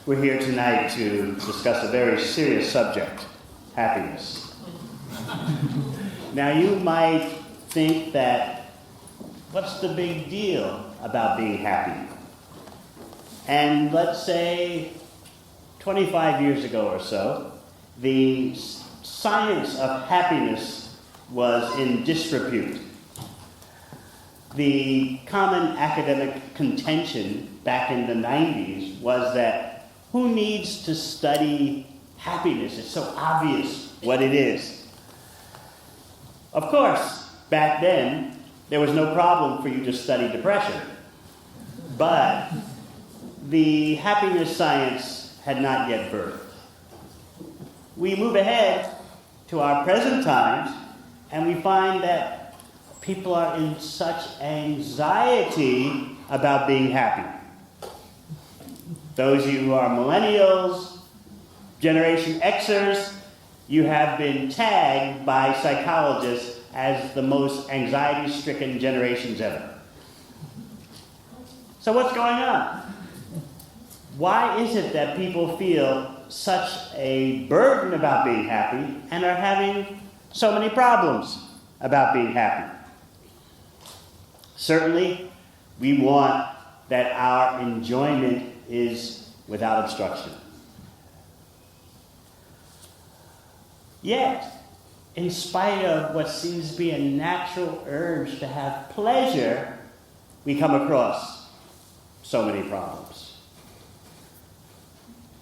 We're here tonight to discuss a very serious subject, happiness. Now you might think that, what's the big deal about being happy? And let's say 25 years ago or so, the science of happiness was in disrepute. The common academic contention back in the 90s was that who needs to study happiness? It's so obvious what it is. Of course, back then, there was no problem for you to study depression. But the happiness science had not yet birthed. We move ahead to our present times, and we find that people are in such anxiety about being happy. Those of you who are millennials, Generation Xers, you have been tagged by psychologists as the most anxiety-stricken generations ever. So what's going on? Why is it that people feel such a burden about being happy and are having so many problems about being happy? Certainly, we want that our enjoyment is without obstruction. Yet, in spite of what seems to be a natural urge to have pleasure, we come across so many problems.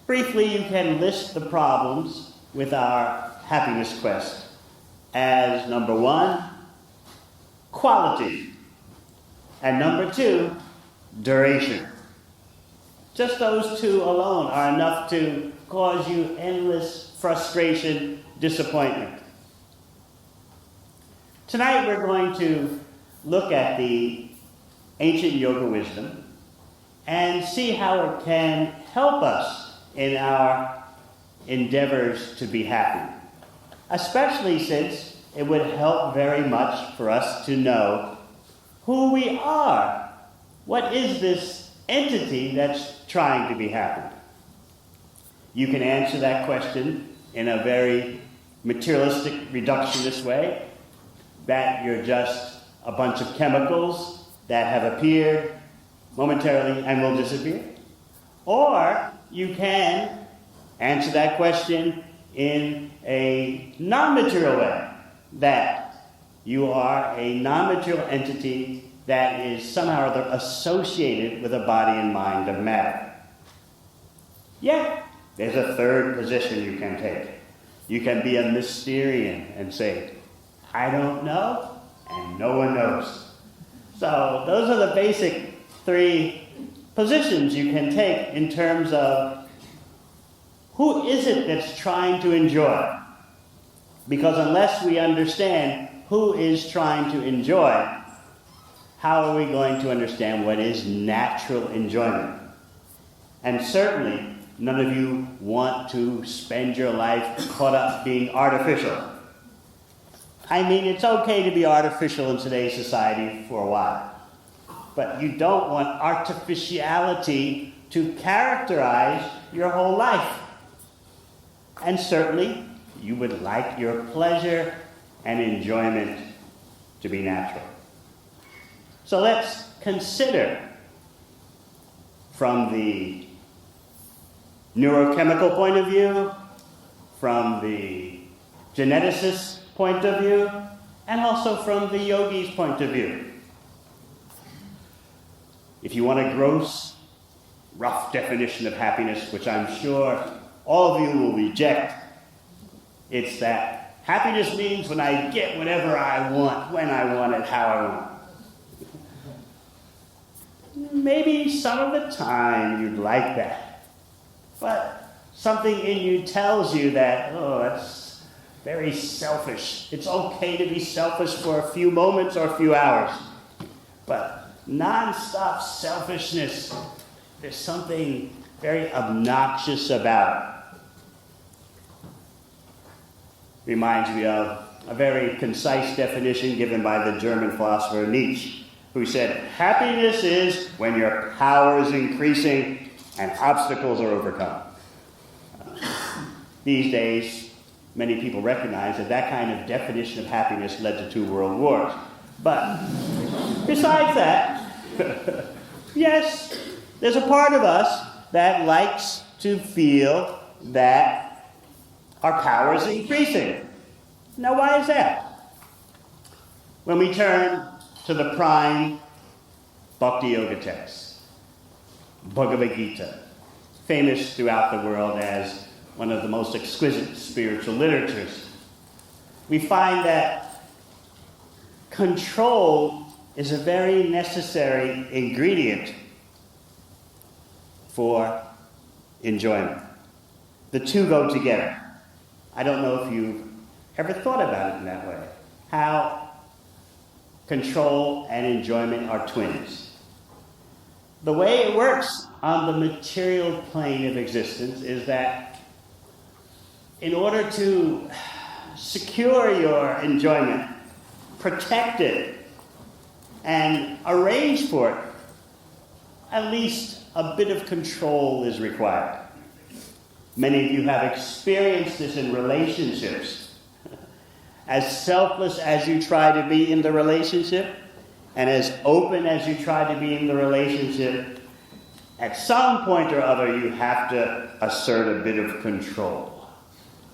Briefly, you can list the problems with our happiness quest as number 1, quality. And number 2, duration. Just those two alone are enough to cause you endless frustration, disappointment. Tonight we're going to look at the ancient yoga wisdom and see how it can help us in our endeavors to be happy. Especially since it would help very much for us to know who we are. What is this entity that's trying to be happy? You can answer that question in a very materialistic, reductionist way, that you're just a bunch of chemicals that have appeared momentarily and will disappear. Or you can answer that question in a non-material way, that you are a non-material entity that is somehow or other associated with a body and mind of matter. Yet, there's a third position you can take. You can be a Mysterian and say, I don't know, and no one knows. So those are the basic 3 positions you can take in terms of who is it that's trying to enjoy? Because unless we understand who is trying to enjoy, how are we going to understand what is natural enjoyment? And certainly, none of you want to spend your life caught up being artificial. I mean, it's okay to be artificial in today's society for a while, but you don't want artificiality to characterize your whole life. And certainly, you would like your pleasure and enjoyment to be natural. So let's consider from the neurochemical point of view, from the geneticist's point of view, and also from the yogi's point of view. If you want a gross, rough definition of happiness, which I'm sure all of you will reject, it's that happiness means when I get whatever I want, when I want it, how I want it. Maybe some of the time you'd like that. But something in you tells you that, oh, that's very selfish. It's okay to be selfish for a few moments or a few hours. But non-stop selfishness, there's something very obnoxious about it. Reminds me of a very concise definition given by the German philosopher Nietzsche, who said, happiness is when your power is increasing and obstacles are overcome. These days, many people recognize that that kind of definition of happiness led to 2 world wars. But besides that, yes, there's a part of us that likes to feel that our power is increasing. Now, why is that? When we turn to the prime Bhakti Yoga text, Bhagavad Gita, famous throughout the world as one of the most exquisite spiritual literatures, we find that control is a very necessary ingredient for enjoyment. The two go together. I don't know if you've ever thought about it in that way, how control and enjoyment are twins. The way it works on the material plane of existence is that in order to secure your enjoyment, protect it, and arrange for it, at least a bit of control is required. Many of you have experienced this in relationships. As selfless as you try to be in the relationship, and as open as you try to be in the relationship, at some point or other you have to assert a bit of control.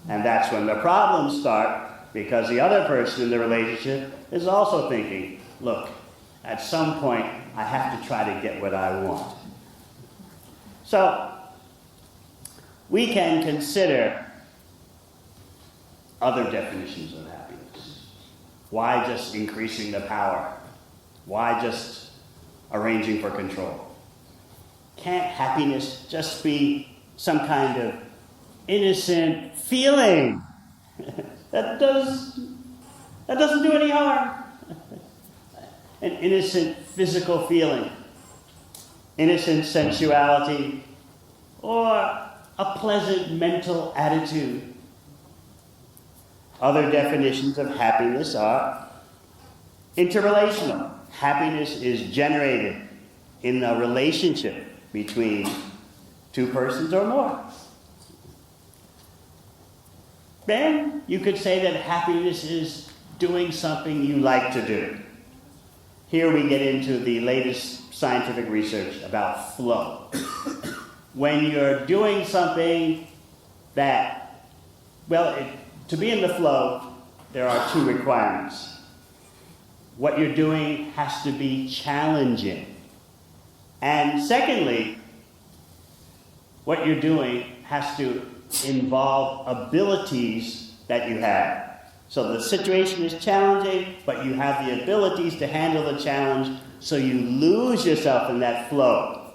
And that's when the problems start, because the other person in the relationship is also thinking, look, at some point I have to try to get what I want. So, we can consider other definitions of happiness. Why just increasing the power? Why just arranging for control? Can't happiness just be some kind of innocent feeling that doesn't do any harm? An innocent physical feeling, innocent sensuality, or a pleasant mental attitude. Other definitions of happiness are interrelational. Happiness is generated in a relationship between 2 persons or more. Then you could say that happiness is doing something you like to do. Here we get into the latest scientific research about flow. When you're doing something that, to be in the flow, there are 2 requirements. What you're doing has to be challenging. And secondly, what you're doing has to involve abilities that you have. So the situation is challenging, but you have the abilities to handle the challenge, so you lose yourself in that flow.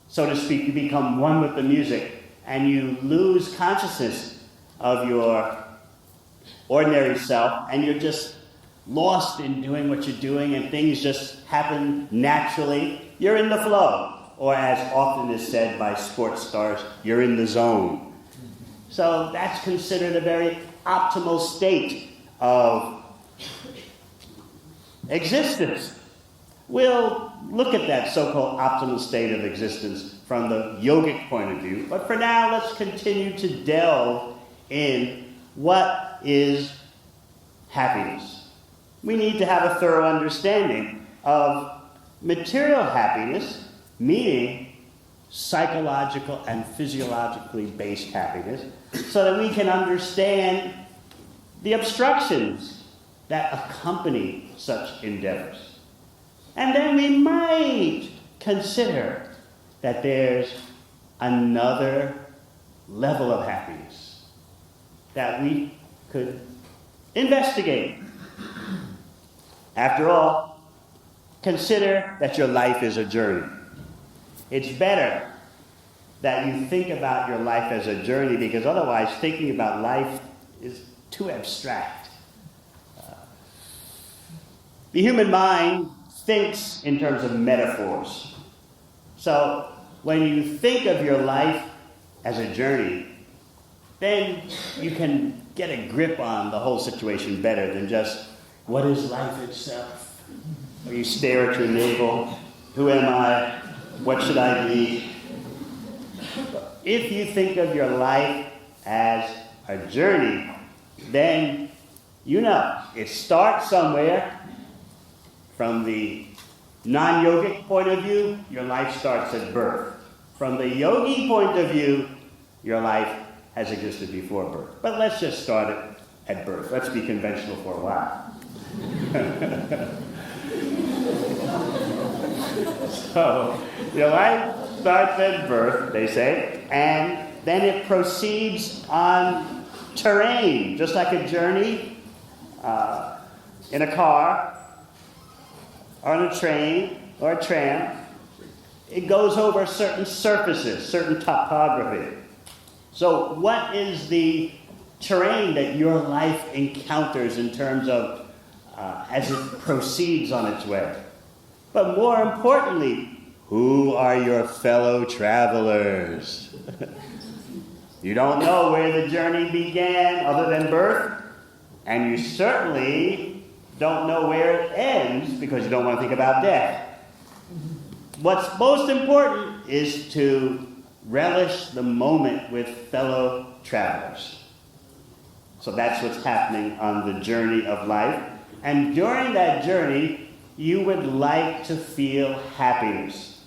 So to speak, you become one with the music, and you lose consciousness of your ordinary self, and you're just lost in doing what you're doing, and things just happen naturally. You're in the flow, or as often is said by sports stars, you're in the zone. So that's considered a very optimal state of existence. We'll look at that so-called optimal state of existence from the yogic point of view, but for now let's continue to delve in what is happiness. We need to have a thorough understanding of material happiness, meaning psychological and physiologically based happiness, so that we can understand the obstructions that accompany such endeavors. And then we might consider that there's another level of happiness that we could investigate. After all, consider that your life is a journey. It's better that you think about your life as a journey, because otherwise thinking about life is too abstract. The human mind thinks in terms of metaphors. So when you think of your life as a journey, then you can get a grip on the whole situation better than just, what is life itself? Or you stare at your navel, who am I? What should I be? If you think of your life as a journey, then you know it starts somewhere. From the non-yogic point of view, your life starts at birth. From the yogi point of view, your life has existed before birth. But let's just start it at birth. Let's be conventional for a while. So, your life starts at birth, they say, and then it proceeds on terrain, just like a journey in a car, or on a train, or a tram. It goes over certain surfaces, certain topography. So what is the terrain that your life encounters in terms of as it proceeds on its way? But more importantly, who are your fellow travelers? You don't know where the journey began other than birth, and you certainly don't know where it ends because you don't want to think about death. What's most important is to relish the moment with fellow travelers. So that's what's happening on the journey of life. And during that journey, you would like to feel happiness.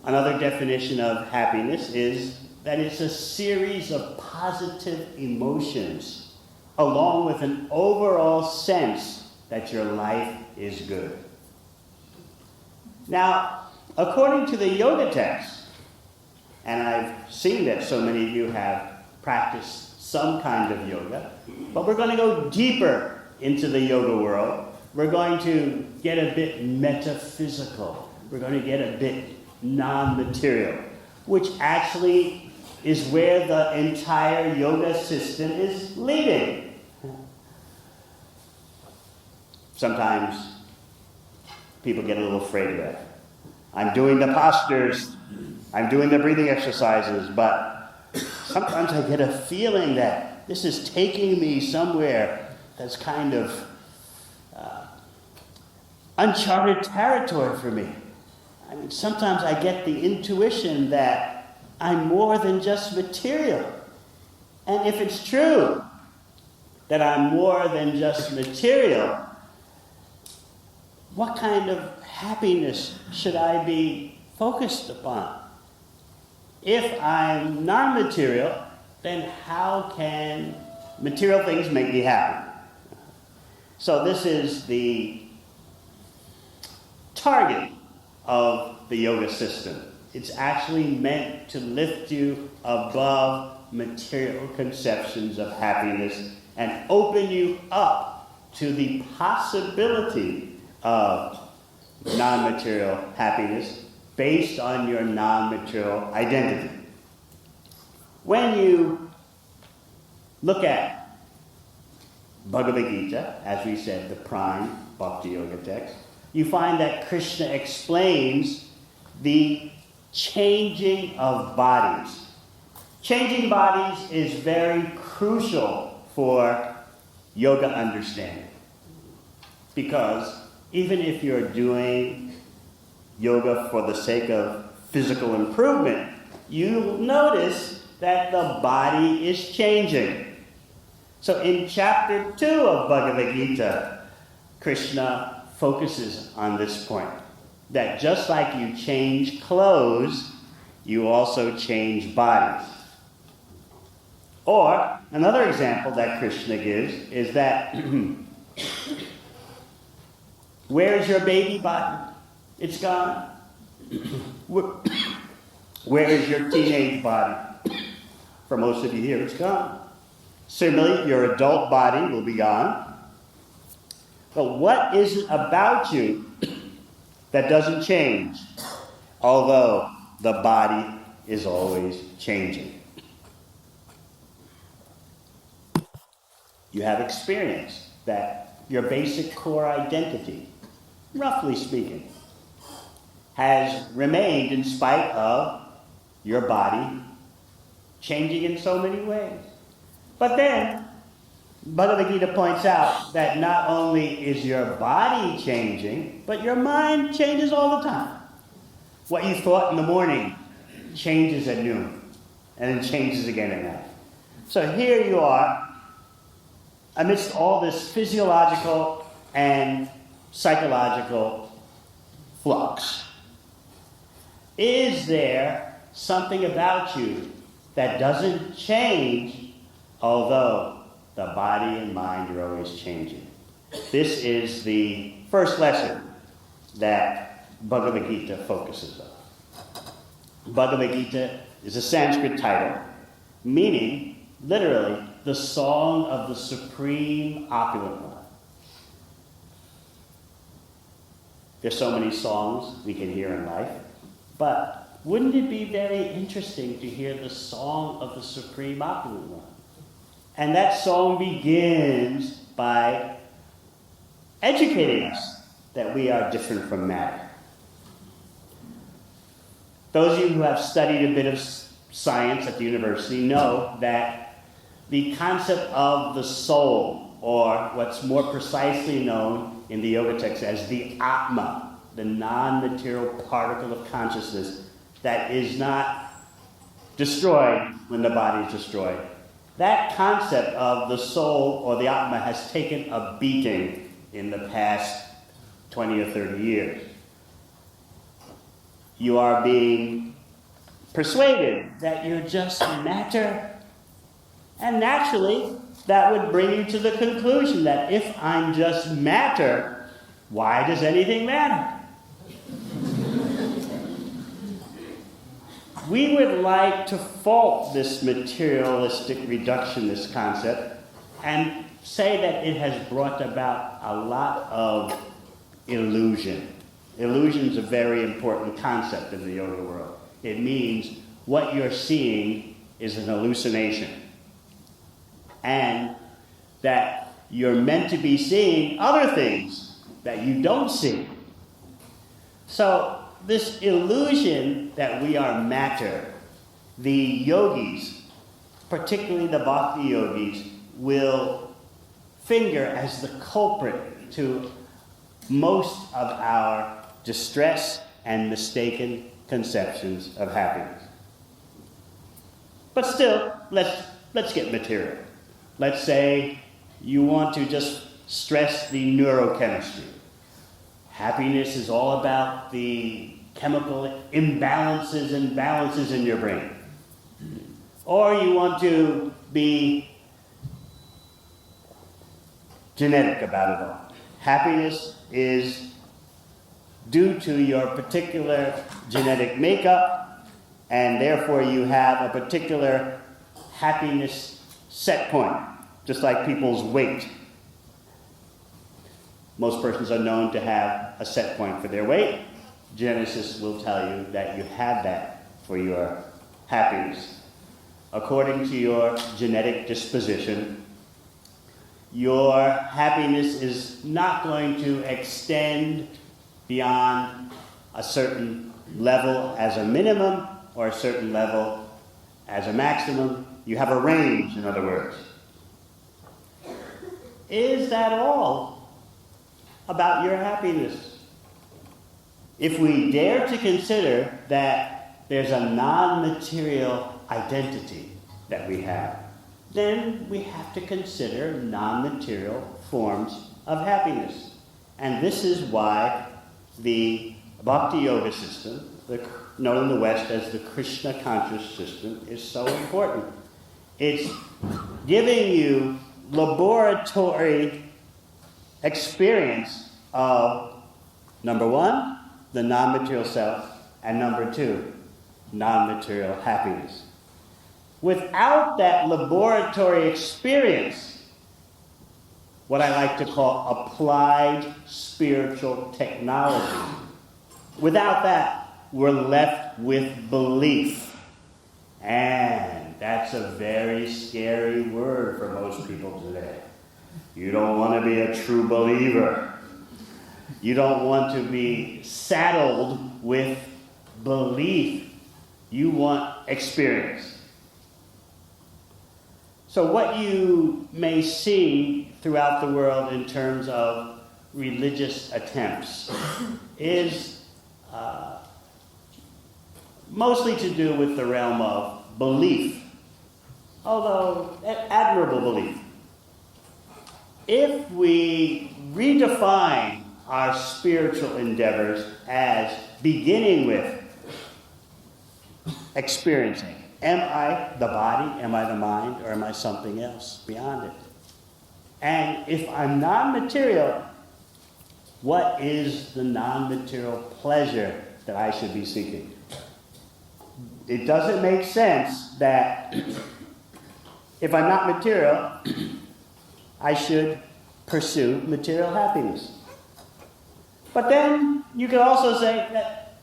Another definition of happiness is that it's a series of positive emotions, along with an overall sense that your life is good. Now, according to the yoga text, and I've seen that so many of you have practiced some kind of yoga, but we're going to go deeper into the yoga world. We're going to get a bit metaphysical. We're going to get a bit non-material, which actually is where the entire yoga system is leading. Sometimes people get a little afraid of that. I'm doing the postures, I'm doing the breathing exercises, but sometimes I get a feeling that this is taking me somewhere that's kind of uncharted territory for me. I mean, sometimes I get the intuition that I'm more than just material. And if it's true that I'm more than just material, what kind of happiness should I be focused upon? If I'm non-material, then how can material things make me happy? So this is the target of the yoga system. It's actually meant to lift you above material conceptions of happiness and open you up to the possibility of non-material happiness based on your non-material identity. When you look at Bhagavad Gita, as we said, the prime Bhakti Yoga text, you find that Krishna explains the changing of bodies. Changing bodies is very crucial for yoga understanding. Because even if you're doing yoga for the sake of physical improvement, you'll notice that the body is changing. So in chapter 2 of Bhagavad Gita, Krishna focuses on this point, that just like you change clothes, you also change bodies. Or, another example that Krishna gives is that, where's your baby body? It's gone. Where is your teenage body? For most of you here, it's gone. Similarly, your adult body will be gone. But what is it about you that doesn't change, although the body is always changing? You have experienced that your basic core identity, roughly speaking, has remained in spite of your body changing in so many ways. But then, Bhagavad Gita points out that not only is your body changing, but your mind changes all the time. What you thought in the morning changes at noon, and then changes again at night. So here you are, amidst all this physiological and psychological flux. Is there something about you that doesn't change, although the body and mind are always changing? This is the first lesson that Bhagavad Gita focuses on. Bhagavad Gita is a Sanskrit title, meaning, literally, the song of the supreme opulent one. There's so many songs we can hear in life, but wouldn't it be very interesting to hear the song of the supreme opulent one? And that song begins by educating us that we are different from matter. Those of you who have studied a bit of science at the university know that the concept of the soul, or what's more precisely known in the yoga text as the Atma, the non-material particle of consciousness that is not destroyed when the body is destroyed. That concept of the soul or the Atma has taken a beating in the past 20 or 30 years. You are being persuaded that you're just matter, and naturally that would bring you to the conclusion that if I'm just matter, why does anything matter? We would like to fault this materialistic reductionist concept and say that it has brought about a lot of illusion. Illusion is a very important concept in the yoga world. It means what you're seeing is an hallucination, and that you're meant to be seeing other things that you don't see. So this illusion that we are matter, the yogis, particularly the bhakti yogis, will finger as the culprit to most of our distress and mistaken conceptions of happiness. But still, let's get material. Let's say you want to just stress the neurochemistry. Happiness is all about the chemical imbalances and balances in your brain. Or you want to be genetic about it all. Happiness is due to your particular genetic makeup, and therefore you have a particular happiness set point, just like people's weight. Most persons are known to have a set point for their weight. Geneticists will tell you that you have that for your happiness. According to your genetic disposition, your happiness is not going to extend beyond a certain level as a minimum or a certain level as a maximum. You have a range, in other words. Is that all about your happiness? If we dare to consider that there's a non-material identity that we have, then we have to consider non-material forms of happiness. And this is why the Bhakti Yoga system, known in the West as the Krishna conscious system, is so important. It's giving you laboratory experience of, number one, the non-material self, and number two, non-material happiness. Without that laboratory experience, what I like to call applied spiritual technology, without that, we're left with belief. And that's a very scary word for most people today. You don't want to be a true believer. You don't want to be saddled with belief. You want experience. So what you may see throughout the world in terms of religious attempts is mostly to do with the realm of belief, although admirable belief. If we redefine our spiritual endeavors as beginning with experiencing, am I the body, am I the mind, or am I something else beyond it? And if I'm non-material, what is the non-material pleasure that I should be seeking? It doesn't make sense that if I'm not material, I should pursue material happiness. But then you could also say that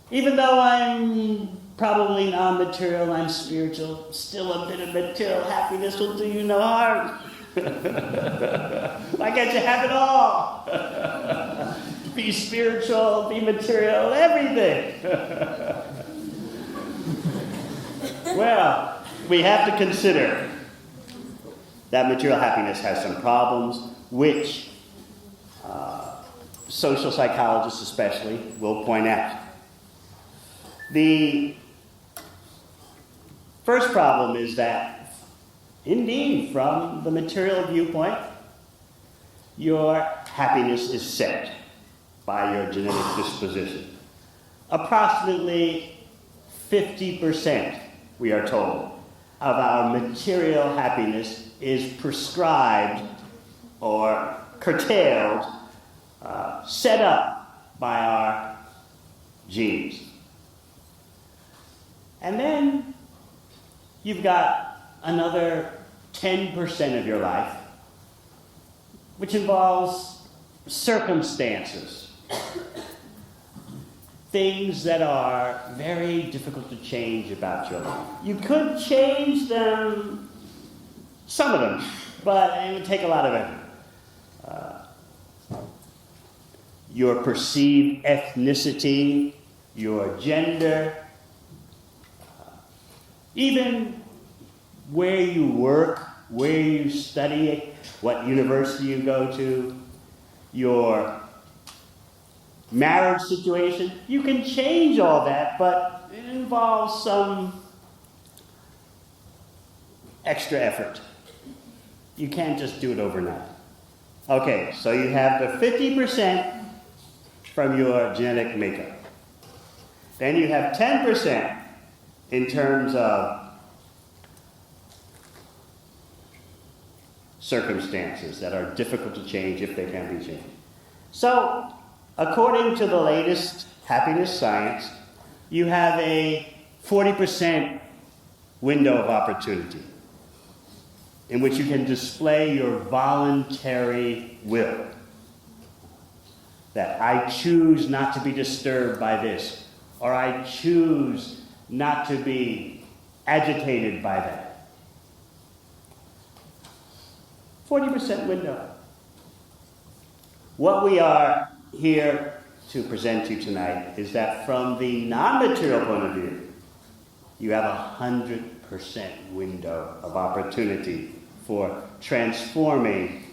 even though I'm probably non-material, I'm spiritual, still a bit of material happiness will do you no harm. Why can't you have it all? Be spiritual, be material, everything. Well, we have to consider that material happiness has some problems, which social psychologists especially will point out. The first problem is that, indeed, from the material viewpoint, your happiness is set by your genetic disposition. Approximately 50%, we are told, of our material happiness is prescribed or curtailed, set up by our genes. And then you've got another 10% of your life, which involves circumstances, things that are very difficult to change about your life. You could change them, some of them, but it would take a lot of effort. Your perceived ethnicity, your gender, even where you work, where you study, what university you go to, your marriage situation. You can change all that, but it involves some extra effort. You can't just do it overnight. Okay, so you have the 50% from your genetic makeup. Then you have 10% in terms of circumstances that are difficult to change if they can be changed. So, according to the latest happiness science, you have a 40% window of opportunity in which you can display your voluntary will. That I choose not to be disturbed by this, or I choose not to be agitated by that. 40% window. What we are here to present to you tonight is that from the non-material point of view, you have 100% window of opportunity for transforming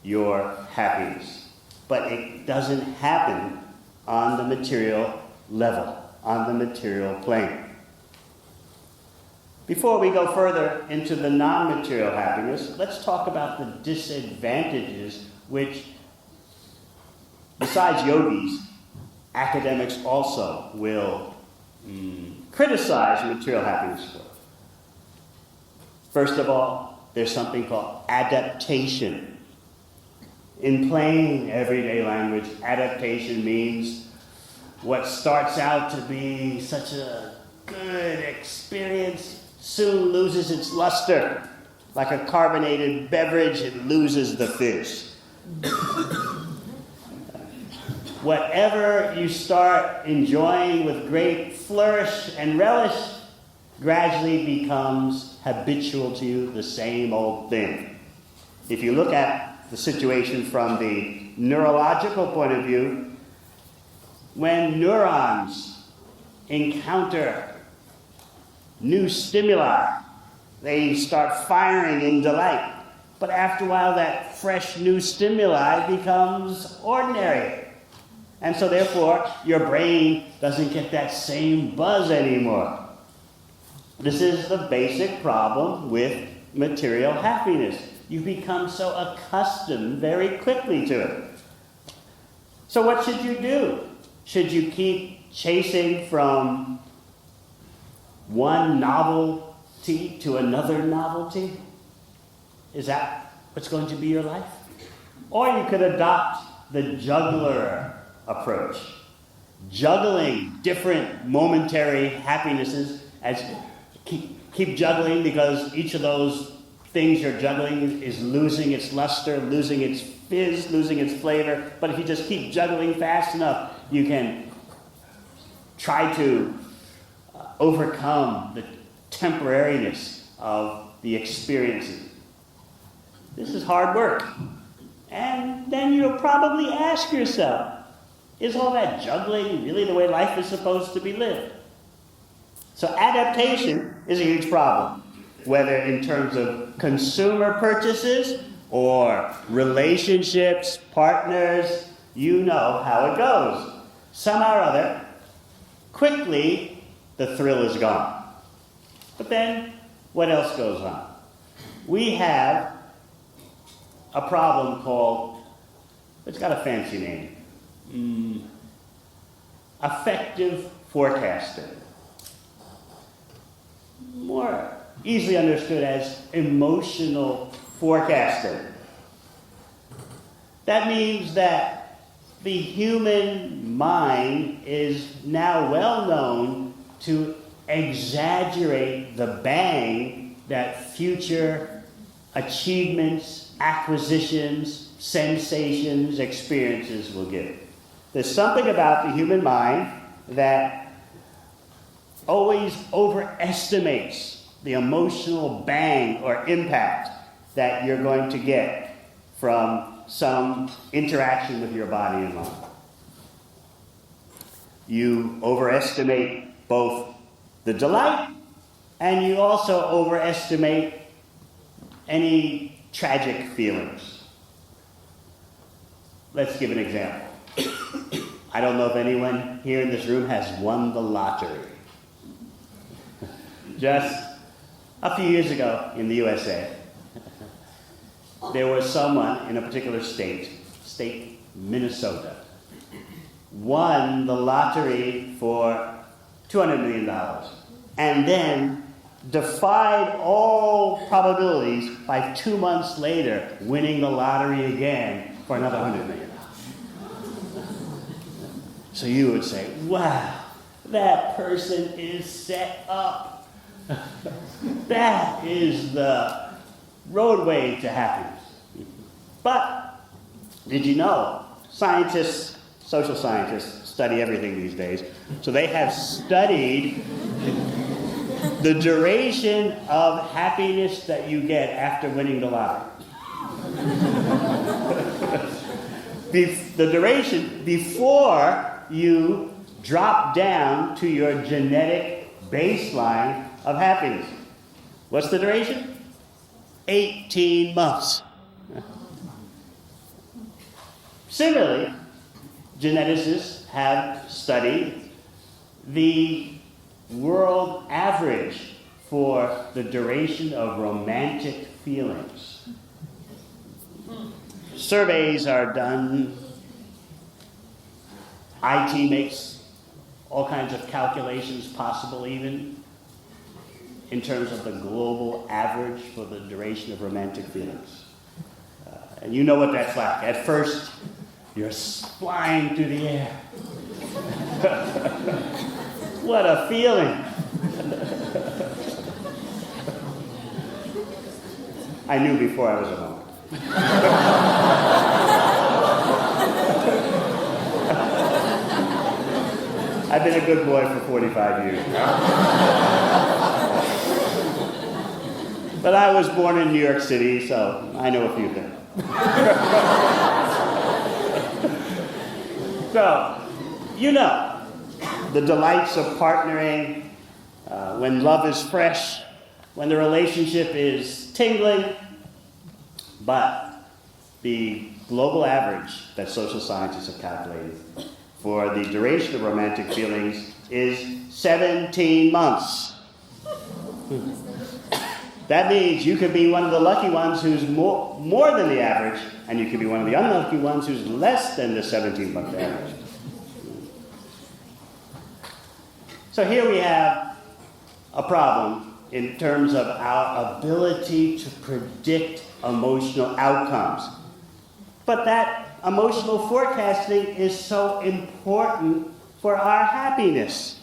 your happiness. But it doesn't happen on the material level, on the material plane. Before we go further into the non-material happiness, let's talk about the disadvantages which, besides yogis, academics also will criticize material happiness for. First of all, there's something called adaptation. In plain, everyday language, adaptation means what starts out to be such a good experience soon loses its luster. Like a carbonated beverage, it loses the fizz. Whatever you start enjoying with great flourish and relish gradually becomes habitual to you, the same old thing. If you look at the situation from the neurological point of view, when neurons encounter new stimuli, They start firing in delight. But after a while, that fresh new stimuli becomes ordinary. And so therefore, your brain doesn't get that same buzz anymore. This is the basic problem with material happiness. You become so accustomed very quickly to it. So what should you do? Should you keep chasing from one novelty to another novelty? Is that what's going to be your life? Or you could adopt the juggler approach. Juggling different momentary happinesses as keep juggling, because each of those things you're juggling is losing its luster, losing its fizz, losing its flavor. But if you just keep juggling fast enough, you can try to overcome the temporariness of the experiences. This is hard work. And then you'll probably ask yourself, is all that juggling really the way life is supposed to be lived? So adaptation is a huge problem, whether in terms of consumer purchases or relationships, partners. You know how it goes. Somehow or other, quickly the thrill is gone. But then, what else goes on? We have a problem called, it's got a fancy name, affective forecasting. More easily understood as emotional forecasting. That means that the human mind is now well known to exaggerate the bang that future achievements, acquisitions, sensations, experiences will give. There's something about the human mind that always overestimates the emotional bang or impact that you're going to get from some interaction with your body and mind. You overestimate both the delight, and you also overestimate any tragic feelings. Let's give an example. I don't know if anyone here in this room has won the lottery. Just a few years ago in the USA, there was someone in a particular state, Minnesota, won the lottery for $200 million, and then defied all probabilities by 2 months later winning the lottery again for another $100 million. So you would say, wow, that person is set up. That is the roadway to happiness. But did you know, scientists, social scientists, study everything these days. So they have studied the duration of happiness that you get after winning the lottery. The duration before you drop down to your genetic baseline of happiness. What's the duration? 18 months. Similarly, geneticists have studied the world average for the duration of romantic feelings. Surveys are done. IT makes all kinds of calculations possible, even in terms of the global average for the duration of romantic feelings. And you know what that's like. At first, you're flying through the air. What a feeling. I knew before I was a monk. I've been a good boy for 45 years now. But I was born in New York City, so I know a few things. So, you know, the delights of partnering, when love is fresh, when the relationship is tingling, but the global average that social scientists have calculated for the duration of romantic feelings is 17 months. That means you could be one of the lucky ones who's more than the average, and you could be one of the unlucky ones who's less than the 17-month average. So here we have a problem in terms of our ability to predict emotional outcomes. But that emotional forecasting is so important for our happiness.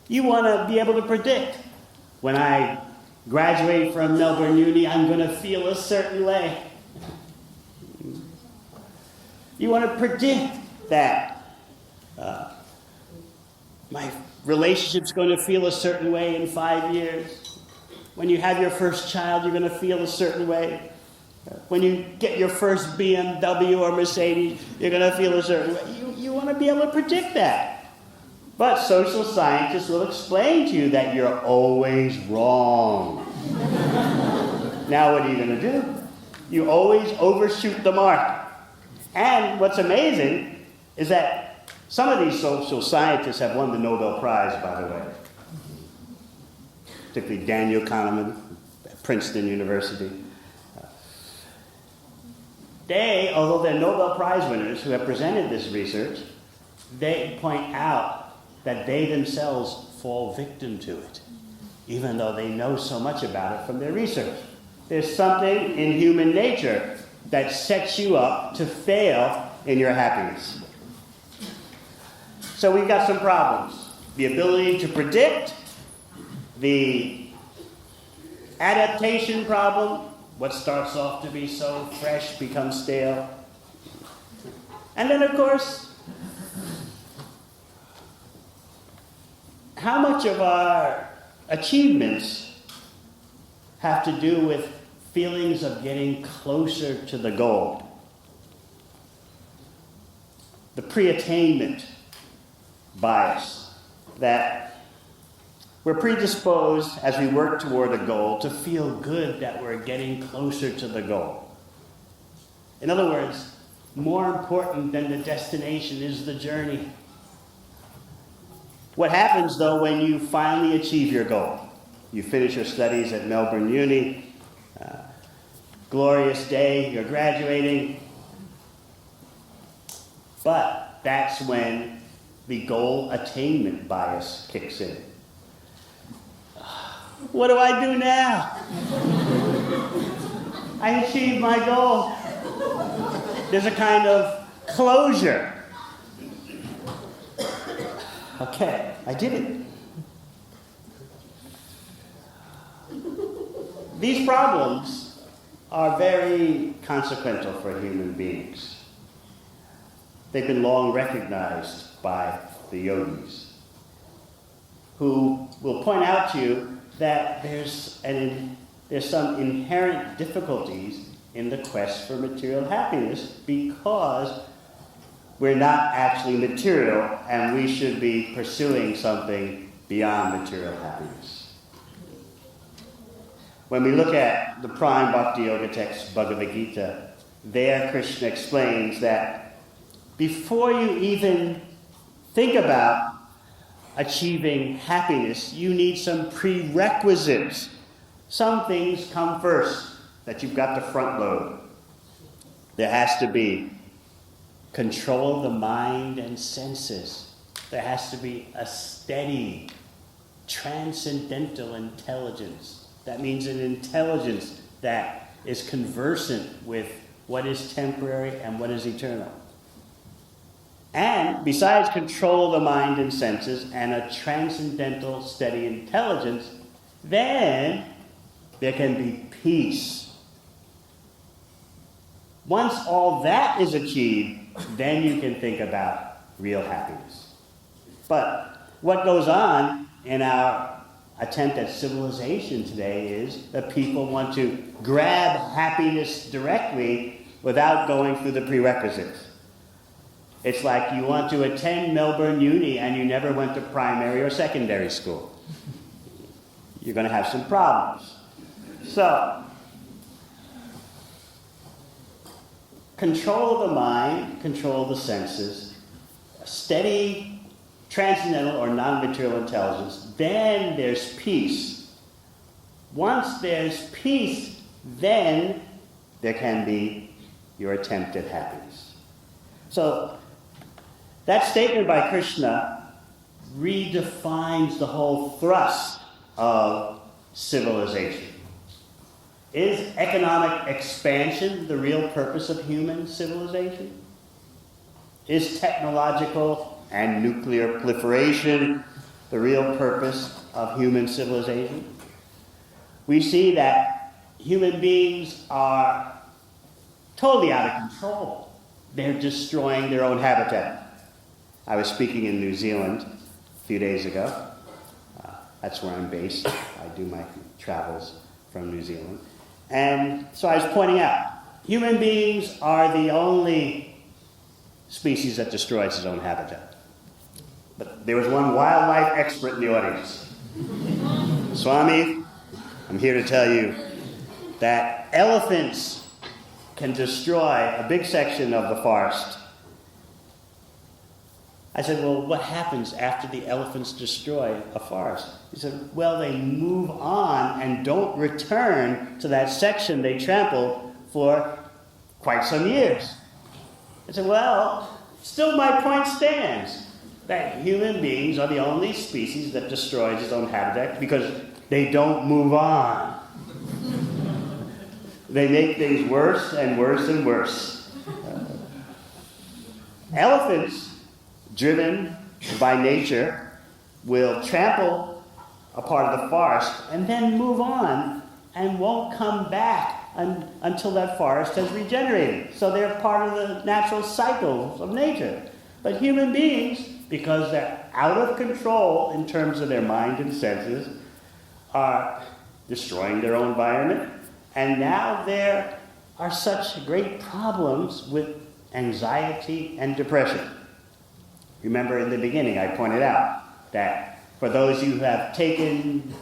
You want to be able to predict, when I graduate from Melbourne Uni, I'm going to feel a certain way. You want to predict that my relationship's going to feel a certain way in 5 years. When you have your first child, you're going to feel a certain way. When you get your first BMW or Mercedes, you're going to feel a certain way. You want to be able to predict that. But social scientists will explain to you that you're always wrong. Now what are you going to do? You always overshoot the mark. And what's amazing is that some of these social scientists have won the Nobel Prize, by the way. Particularly Daniel Kahneman at Princeton University. They, although they're Nobel Prize winners who have presented this research, they point out that they themselves fall victim to it, even though they know so much about it from their research. There's something in human nature that sets you up to fail in your happiness. So we've got some problems. The ability to predict, the adaptation problem, what starts off to be so fresh becomes stale. And then, of course, how much of our achievements have to do with feelings of getting closer to the goal? The pre-attainment bias, that we're predisposed as we work toward a goal to feel good that we're getting closer to the goal. In other words, more important than the destination is the journey. What happens, though, when you finally achieve your goal? You finish your studies at Melbourne Uni, glorious day, you're graduating. But that's when the goal attainment bias kicks in. What do I do now? I achieved my goal. There's a kind of closure. Okay, I did it. These problems are very consequential for human beings. They've been long recognized by the yogis, who will point out to you that there's some inherent difficulties in the quest for material happiness because we're not actually material, and we should be pursuing something beyond material happiness. When we look at the prime Bhakti Yoga text, Bhagavad Gita, there Krishna explains that before you even think about achieving happiness, you need some prerequisites. Some things come first that you've got to front load. There has to be control of the mind and senses. There has to be a steady, transcendental intelligence. That means an intelligence that is conversant with what is temporary and what is eternal. And besides control of the mind and senses and a transcendental, steady intelligence, then there can be peace. Once all that is achieved, then you can think about real happiness. But what goes on in our attempt at civilization today is that people want to grab happiness directly without going through the prerequisites. It's like you want to attend Melbourne Uni and you never went to primary or secondary school. you're going to have some problems. So, control of the mind, control of the senses, steady transcendental or non-material intelligence, then there's peace. Once there's peace, then there can be your attempt at happiness. So, that statement by Krishna redefines the whole thrust of civilization. Is economic expansion the real purpose of human civilization? Is technological and nuclear proliferation the real purpose of human civilization? We see that human beings are totally out of control. They're destroying their own habitat. I was speaking in New Zealand a few days ago. That's where I'm based. I do my travels from New Zealand. And so I was pointing out, human beings are the only species that destroys its own habitat. But there was one wildlife expert in the audience. Swami, I'm here to tell you that elephants can destroy a big section of the forest. I said, well, what happens after the elephants destroy a forest? He said, well, they move on and don't return to that section they trampled for quite some years. I said, well, still my point stands, that human beings are the only species that destroys its own habitat because they don't move on. They make things worse and worse and worse. Elephants, driven by nature, will trample a part of the forest and then move on and won't come back until that forest has regenerated. So they're part of the natural cycles of nature. But human beings, because they're out of control in terms of their mind and senses, are destroying their own environment. And now there are such great problems with anxiety and depression. Remember in the beginning I pointed out that for those who have taken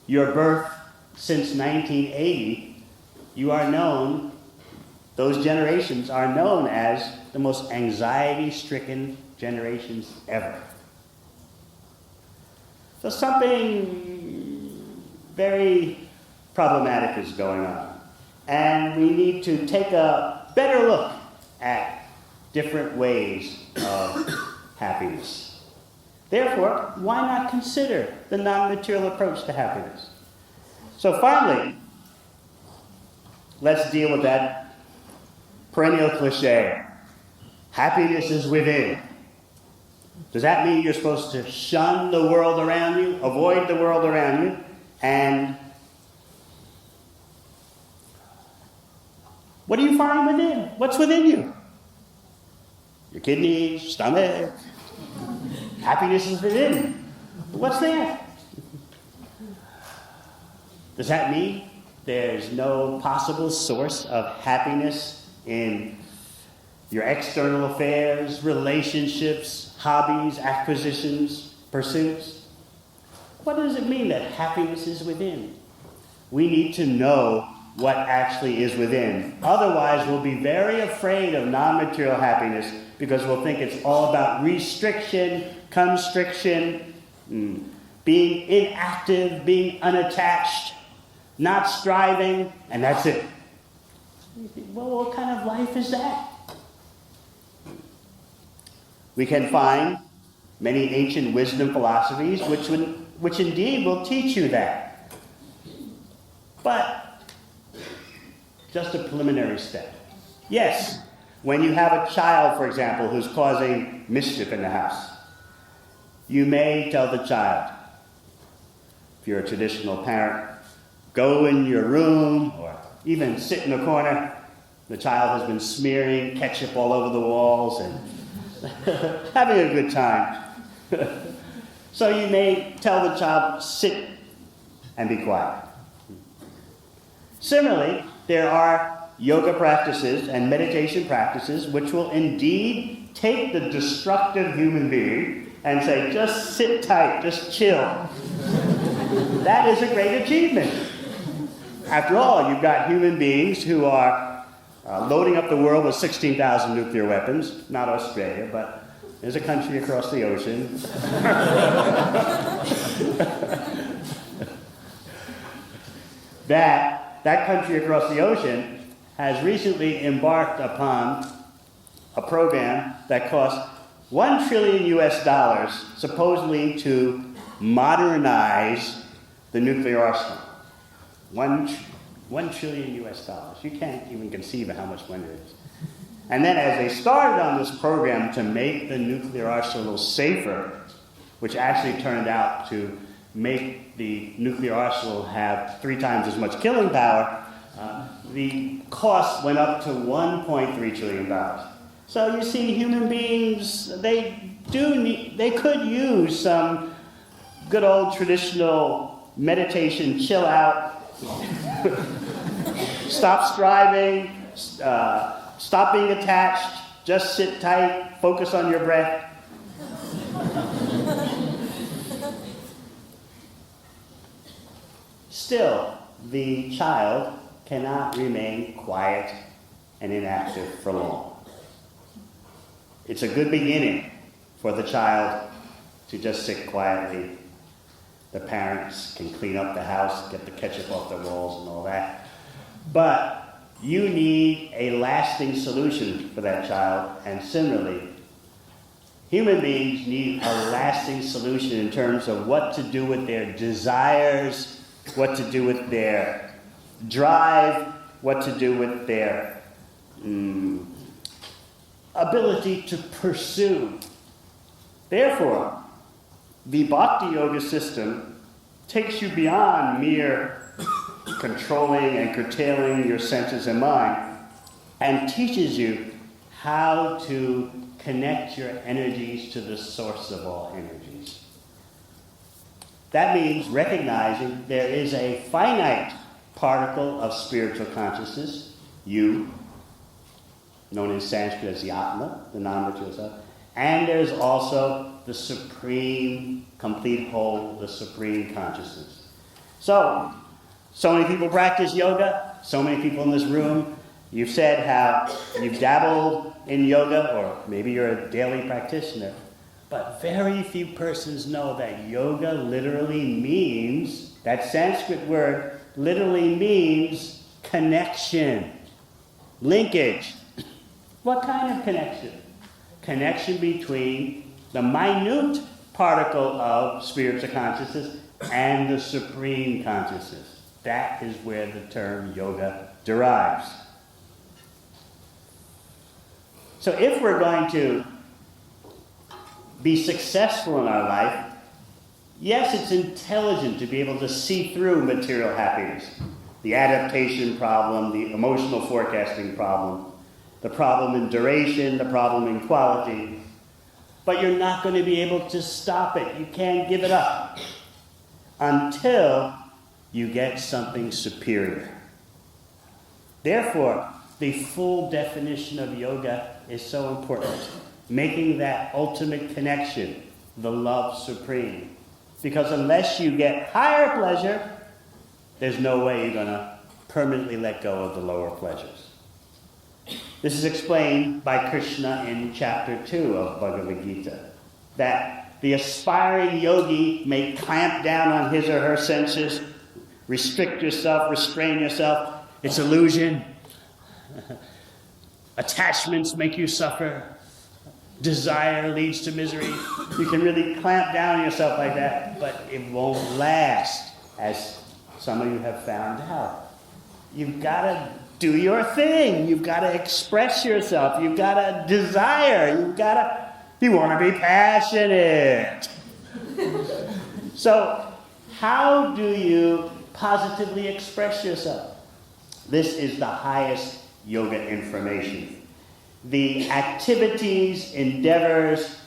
your birth since 1980, you are known, those generations are known as the most anxiety-stricken generations ever. So something very problematic is going on. And we need to take a better look at different ways of happiness. Therefore, why not consider the non-material approach to happiness? So finally, let's deal with that perennial cliche. Happiness is within. Does that mean you're supposed to shun the world around you, avoid the world around you, and what do you find within? What's within you? Your kidneys, stomach. Happiness is within. What's there? Does that mean there's no possible source of happiness in your external affairs, relationships, hobbies, acquisitions, pursuits? What does it mean that happiness is within? We need to know what actually is within. Otherwise, we'll be very afraid of non-material happiness because we'll think it's all about restriction, constriction, being inactive, being unattached, not striving, and that's it. Well, what kind of life is that? We can find many ancient wisdom philosophies which indeed will teach you that. But just a preliminary step. Yes, when you have a child, for example, who's causing mischief in the house, you may tell the child, if you're a traditional parent, go in your room or even sit in a corner. The child has been smearing ketchup all over the walls and having a good time. So you may tell the child, sit and be quiet. Similarly, there are yoga practices and meditation practices which will indeed take the destructive human being and say, just sit tight, just chill. That is a great achievement. After all, you've got human beings who are loading up the world with 16,000 nuclear weapons. Not Australia, but there's a country across the ocean. That country across the ocean has recently embarked upon a program that costs $1 trillion US, supposedly to modernize the nuclear arsenal. $1 trillion US. You can't even conceive of how much money it is. And then as they started on this program to make the nuclear arsenal safer, which actually turned out to make the nuclear arsenal have 3 times as much killing power, the cost went up to $1.3 trillion. So you see, human beings, they could use some good old traditional meditation, chill out, stop striving, stop being attached, just sit tight, focus on your breath. Still, the child cannot remain quiet and inactive for long. It's a good beginning for the child to just sit quietly. The parents can clean up the house, get the ketchup off the walls and all that. But you need a lasting solution for that child, and similarly, human beings need a lasting solution in terms of what to do with their desires, what to do with their drive, what to do with their ability to pursue. Therefore, the Bhakti Yoga system takes you beyond mere controlling and curtailing your senses and mind, and teaches you how to connect your energies to the source of all energies. That means recognizing there is a finite particle of spiritual consciousness, you, known in Sanskrit as the Atma, the non-material self, and there's also the supreme, complete whole, the supreme consciousness. So many people practice yoga, so many people in this room, you've said how you've dabbled in yoga, or maybe you're a daily practitioner, but very few persons know that yoga literally means, that Sanskrit word literally means connection, linkage. What kind of connection? Connection between the minute particle of spiritual consciousness and the supreme consciousness. That is where the term yoga derives. So if we're going to be successful in our life, yes, it's intelligent to be able to see through material happiness, the adaptation problem, the emotional forecasting problem, the problem in duration, the problem in quality. But you're not going to be able to stop it. You can't give it up until you get something superior. Therefore, the full definition of yoga is so important. Making that ultimate connection, the love supreme. Because unless you get higher pleasure, there's no way you're going to permanently let go of the lower pleasures. This is explained by Krishna in chapter 2 of Bhagavad Gita, that the aspiring yogi may clamp down on his or her senses, restrict yourself, restrain yourself. It's illusion. Attachments make you suffer. Desire leads to misery. You can really clamp down on yourself like that, but it won't last, as some of you have found out. You've got to do your thing. You've got to express yourself. You've got to desire. You want to be passionate. So, how do you positively express yourself? This is the highest yoga information. The activities, endeavors,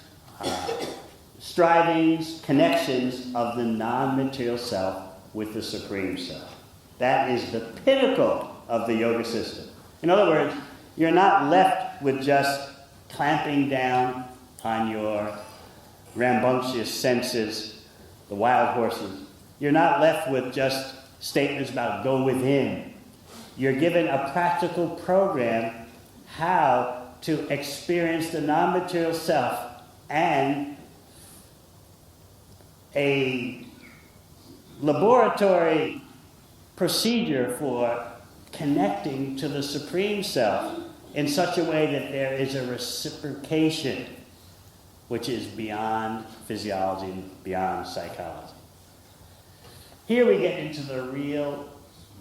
strivings, connections of the non-material self with the Supreme Self. That is the pinnacle of the yoga system. In other words, you're not left with just clamping down on your rambunctious senses, the wild horses. You're not left with just statements about go within. You're given a practical program how to experience the non-material self and a laboratory procedure for connecting to the Supreme Self in such a way that there is a reciprocation which is beyond physiology and beyond psychology. Here we get into the real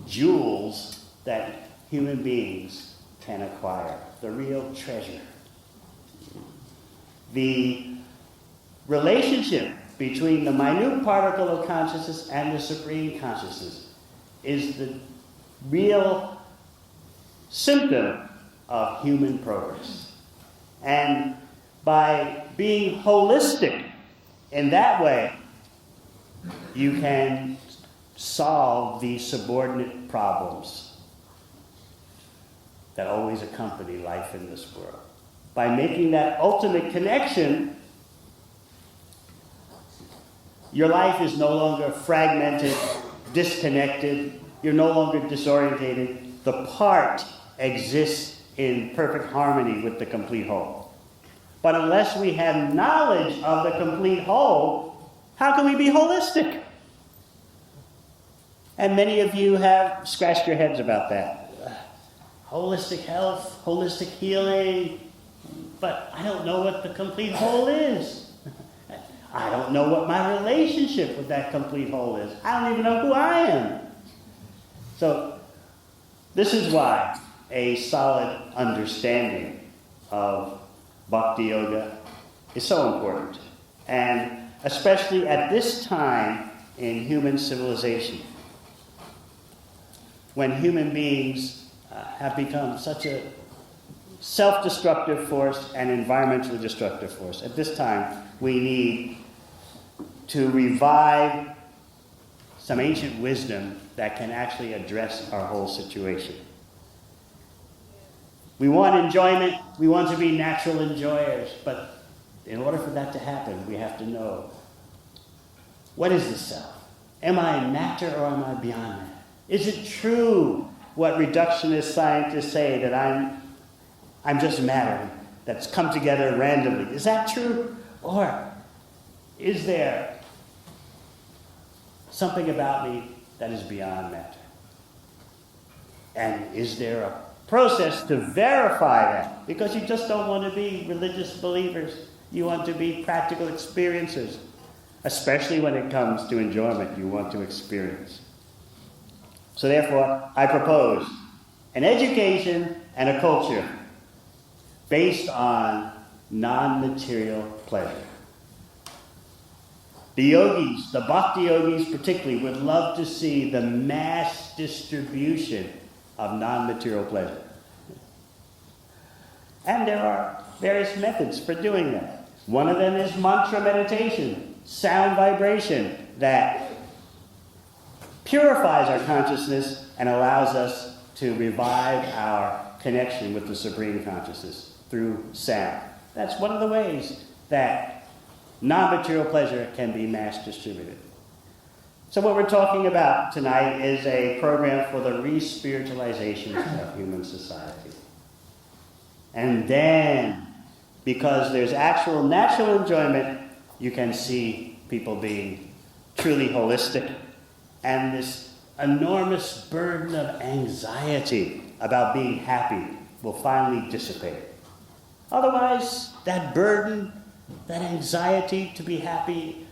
jewels that human beings can acquire, the real treasure. The relationship between the minute particle of consciousness and the supreme consciousness is the real symptom of human progress. And by being holistic in that way, you can solve the subordinate problems that always accompany life in this world. By making that ultimate connection, your life is no longer fragmented, disconnected, you're no longer disorientated. The part exists in perfect harmony with the complete whole. But unless we have knowledge of the complete whole, how can we be holistic? And many of you have scratched your heads about that. Holistic health, holistic healing, but I don't know what the complete whole is. I don't know what my relationship with that complete whole is. I don't even know who I am. So this is why a solid understanding of Bhakti Yoga is so important. And especially at this time in human civilization, when human beings have become such a self-destructive force and environmentally destructive force. At this time, we need to revive some ancient wisdom that can actually address our whole situation. We want enjoyment, we want to be natural enjoyers, but in order for that to happen, we have to know, what is the self? Am I matter or am I beyond that? Is it true what reductionist scientists say, that I'm just matter that's come together randomly? Is that true? Or is there something about me that is beyond matter? And is there a process to verify that? Because you just don't want to be religious believers. You want to be practical experiencers. Especially when it comes to enjoyment, you want to experience. So therefore, I propose an education and a culture based on non-material pleasure. The yogis, the bhakti yogis particularly, would love to see the mass distribution of non-material pleasure. And there are various methods for doing that. One of them is mantra meditation, sound vibration that purifies our consciousness and allows us to revive our connection with the Supreme Consciousness through sound. That's one of the ways that non-material pleasure can be mass distributed. So what we're talking about tonight is a program for the re-spiritualization of human society. And then, because there's actual natural enjoyment, you can see people being truly holistic, and this enormous burden of anxiety about being happy will finally dissipate. Otherwise, that burden, that anxiety to be happy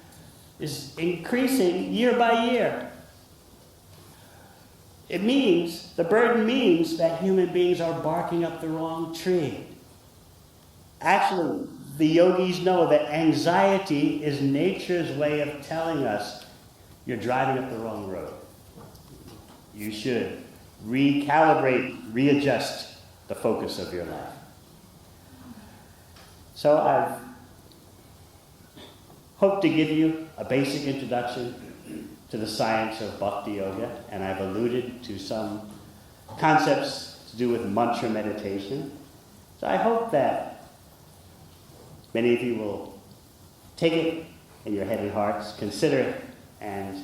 is increasing year by year. The burden means that human beings are barking up the wrong tree. Actually, the yogis know that anxiety is nature's way of telling us you're driving up the wrong road. You should recalibrate, readjust the focus of your life. So I've hoped to give you a basic introduction to the science of Bhakti Yoga, and I've alluded to some concepts to do with mantra meditation. So I hope that many of you will take it in your head and hearts, consider it, and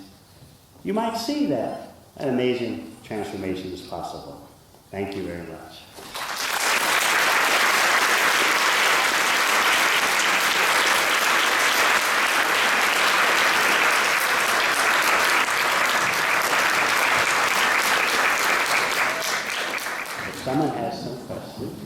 you might see that an amazing transformation is possible. Thank you very much. If someone has some questions.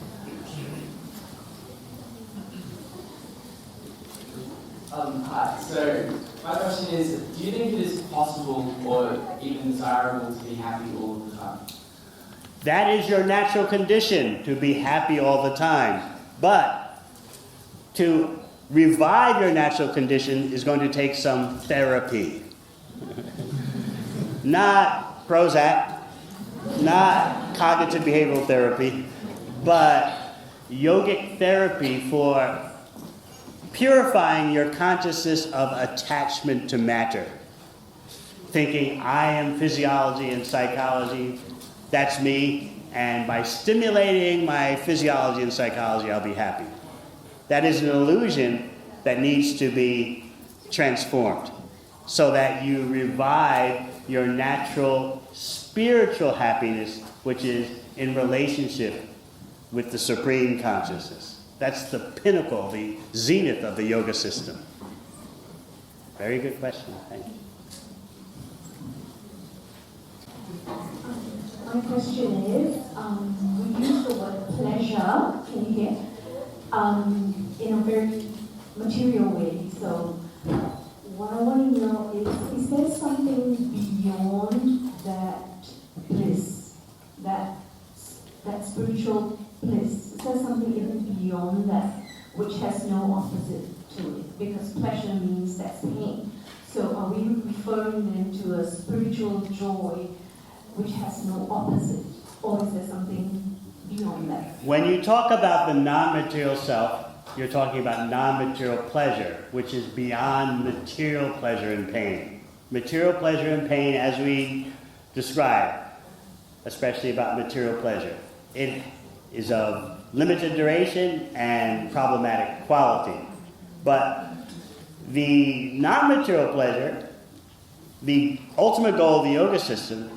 Hi. So my question is, do you think it is possible or even desirable to be happy all the time? That is your natural condition, to be happy all the time. But to revive your natural condition is going to take some therapy. Not Prozac, not cognitive behavioral therapy, but yogic therapy for purifying your consciousness of attachment to matter. Thinking, I am physiology and psychology, that's me, and by stimulating my physiology and psychology, I'll be happy. That is an illusion that needs to be transformed so that you revive your natural spiritual happiness, which is in relationship with the Supreme Consciousness. That's the pinnacle, the zenith of the yoga system. Very good question. Thank you. My question is, we use the word pleasure, can you hear, in a very material way. So what I want to know is there something beyond that bliss, that spiritual bliss? Is there something even beyond that which has no opposite to it? Because pleasure means that's pain. So are we referring then to a spiritual joy which has no opposite? Or is there something beyond that? When you talk about the non-material self, you're talking about non-material pleasure, which is beyond material pleasure and pain. Material pleasure and pain, as we described, especially about material pleasure, it is of limited duration and problematic quality. But the non-material pleasure, the ultimate goal of the yoga system,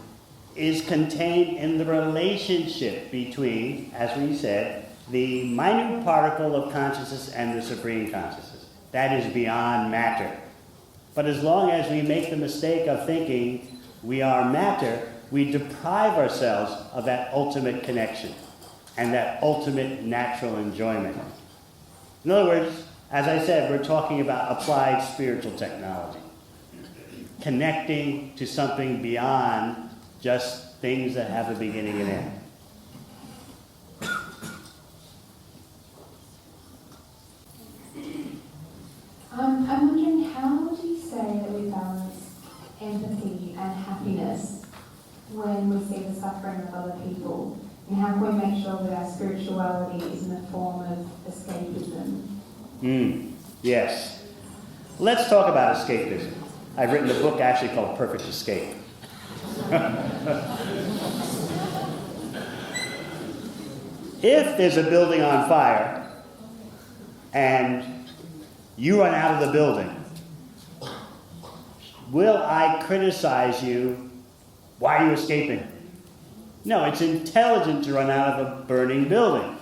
is contained in the relationship between, as we said, the minute particle of consciousness and the Supreme Consciousness. That is beyond matter. But as long as we make the mistake of thinking we are matter, we deprive ourselves of that ultimate connection and that ultimate natural enjoyment. In other words, as I said, we're talking about applied spiritual technology. Connecting to something beyond just things that have a beginning and end. I'm wondering, how do you say that we balance empathy and happiness when we see the suffering of other people? And how can we make sure that our spirituality isn't a form of escapism? Yes. Let's talk about escapism. I've written a book actually called Perfect Escape. If there's a building on fire and you run out of the building, will I criticize you? Why are you escaping? No, it's intelligent to run out of a burning building.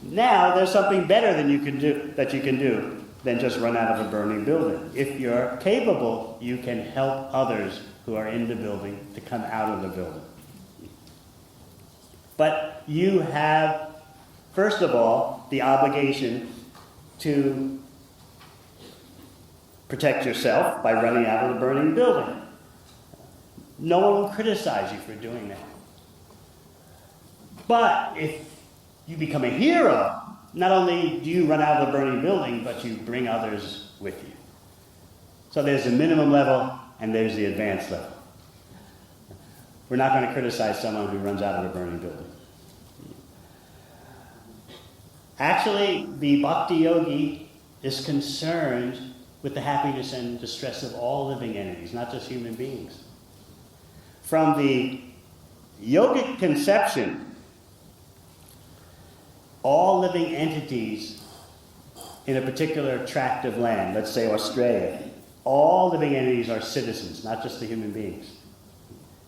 Now there's something better that you can do than just run out of a burning building. If you're capable, you can help others who are in the building to come out of the building. But you have, first of all, the obligation to protect yourself by running out of the burning building. No one will criticize you for doing that. But if you become a hero, not only do you run out of the burning building, but you bring others with you. So there's the minimum level and there's the advanced level. We're not going to criticize someone who runs out of a burning building. Actually, the Bhakti Yogi is concerned with the happiness and distress of all living entities, not just human beings. From the yogic conception, all living entities in a particular tract of land, let's say Australia, all living entities are citizens, not just the human beings.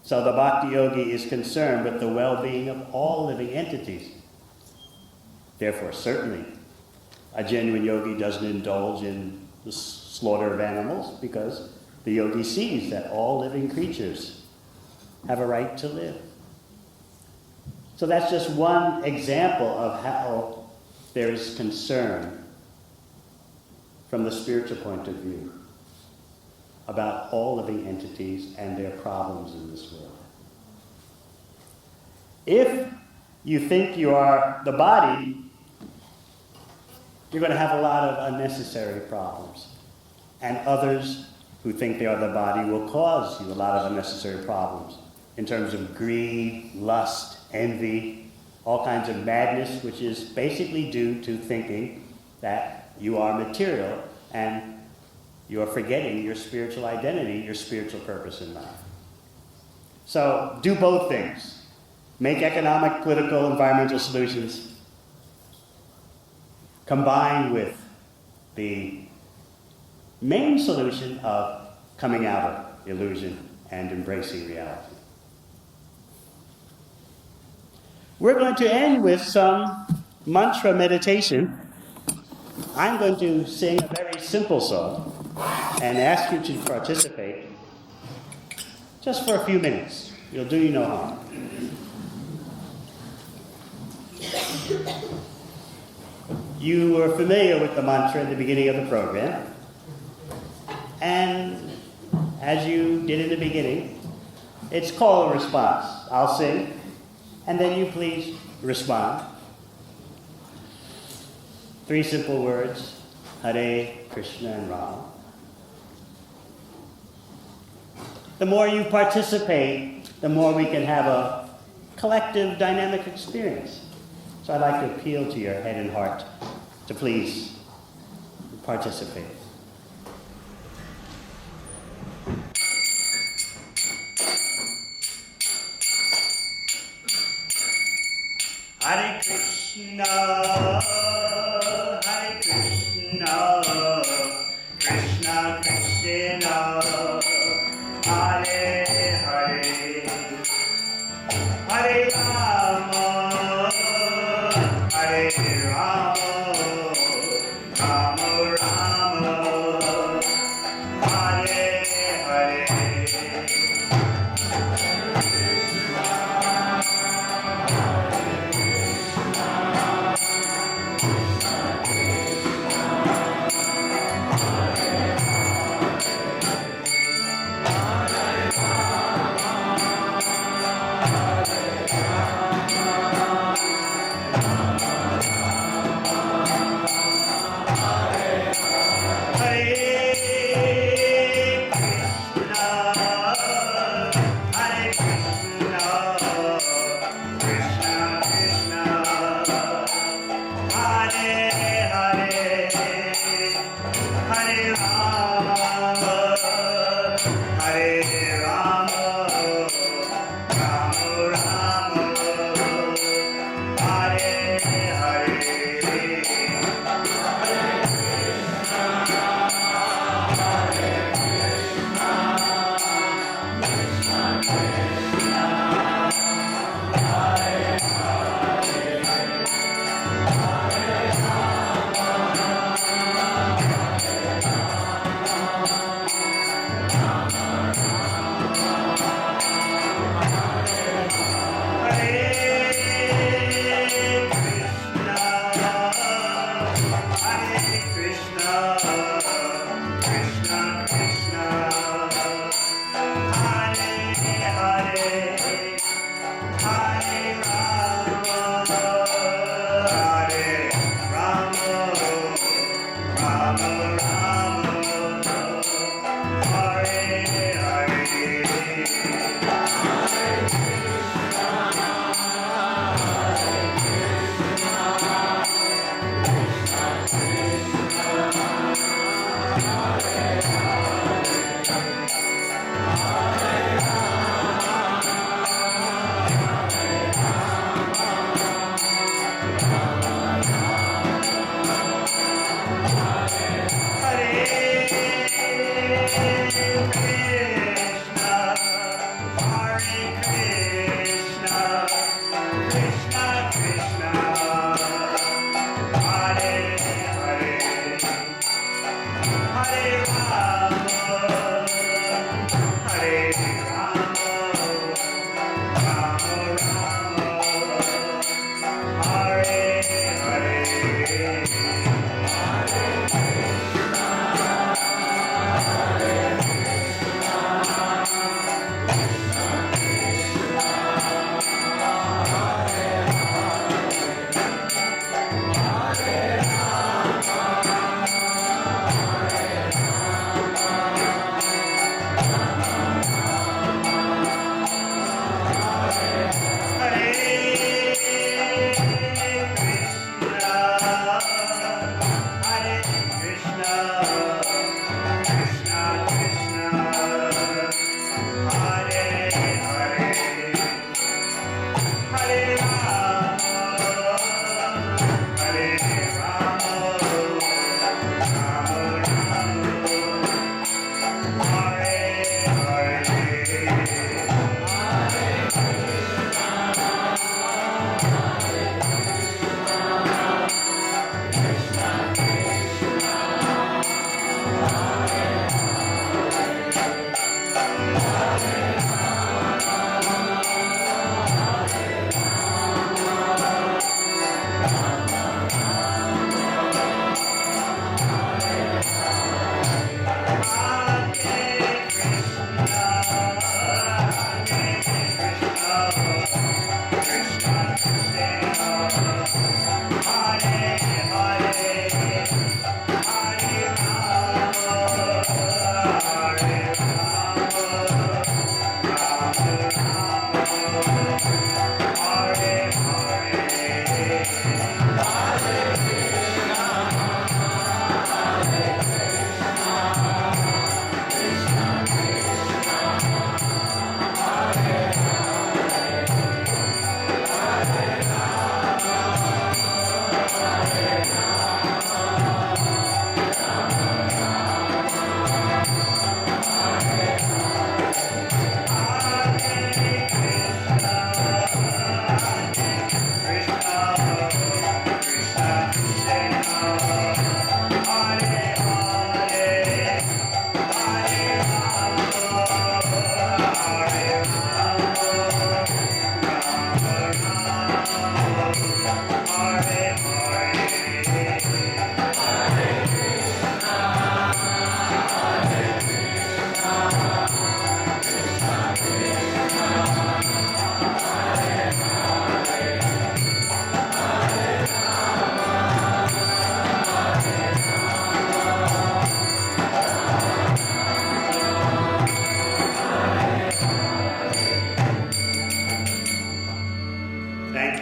So the Bhakti Yogi is concerned with the well-being of all living entities. Therefore, certainly, a genuine yogi doesn't indulge in the slaughter of animals, because the yogi sees that all living creatures have a right to live. So that's just one example of how there is concern from the spiritual point of view about all living entities and their problems in this world. If you think you are the body, you're going to have a lot of unnecessary problems. And others who think they are the body will cause you a lot of unnecessary problems in terms of greed, lust, envy, all kinds of madness, which is basically due to thinking that you are material and you are forgetting your spiritual identity, your spiritual purpose in life. So do both things. Make economic, political, environmental solutions combined with the main solution of coming out of illusion and embracing reality. We're going to end with some mantra meditation. I'm going to sing a very simple song and ask you to participate just for a few minutes. It'll do you no harm. You were familiar with the mantra at the beginning of the program. And as you did in the beginning, it's call and response. I'll sing, and then you please respond. 3 simple words: Hare, Krishna, and Rama. The more you participate, the more we can have a collective dynamic experience. So I'd like to appeal to your head and heart to please participate. Hare Krishna, Krishna Krishna, Hare Hare, Hare Rama, Hare Rama, Rama Rama, Hare Hare.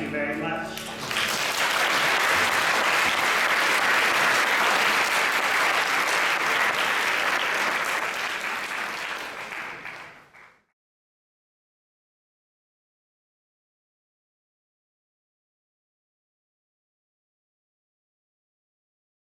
you very much.